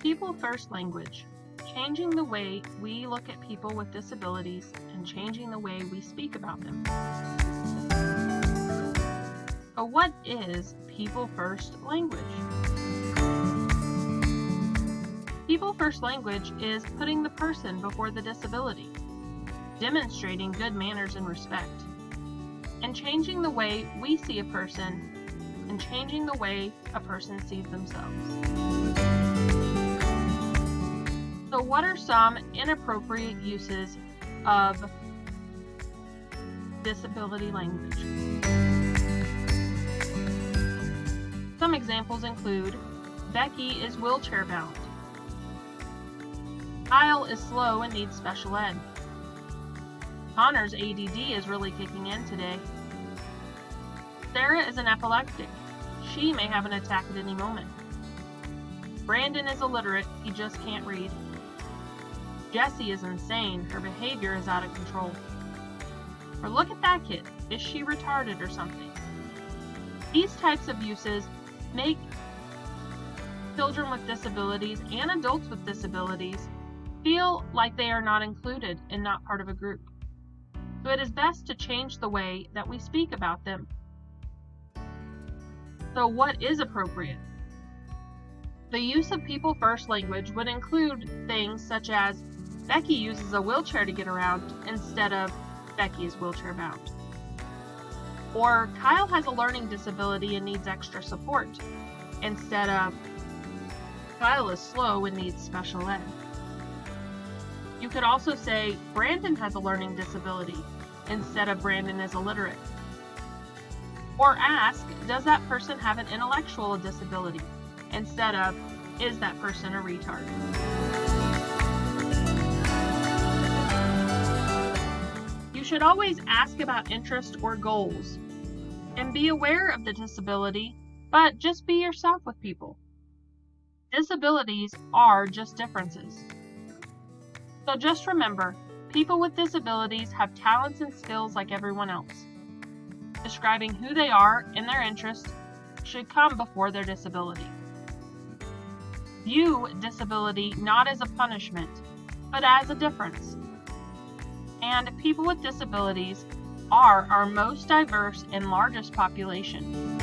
People First Language, changing the way we look at people with disabilities and changing the way we speak about them. So what is People First Language? People First Language is putting the person before the disability, demonstrating good manners and respect, and changing the way we see a person and changing the way a person sees themselves. So what are some inappropriate uses of disability language? Some examples include, Becky is wheelchair bound. Kyle is slow and needs special ed. Connor's ADD is really kicking in today. Sarah is an epileptic. She may have an attack at any moment. Brandon is illiterate. He just can't read. Jessie is insane. Her behavior is out of control. Or look at that kid. Is she retarded or something? These types of uses make children with disabilities and adults with disabilities feel like they are not included and not part of a group. So it is best to change the way that we speak about them. So what is appropriate? The use of People First language would include things such as Becky uses a wheelchair to get around instead of Becky is wheelchair bound. Or Kyle has a learning disability and needs extra support instead of Kyle is slow and needs special ed. You could also say Brandon has a learning disability instead of Brandon is illiterate. Or ask, does that person have an intellectual disability instead of, is that person a retard? You should always ask about interest or goals and be aware of the disability, but just be yourself with people. Disabilities are just differences. So just remember, people with disabilities have talents and skills like everyone else. Describing who they are and their interests should come before their disability. View disability not as a punishment, but as a difference. And people with disabilities are our most diverse and largest population.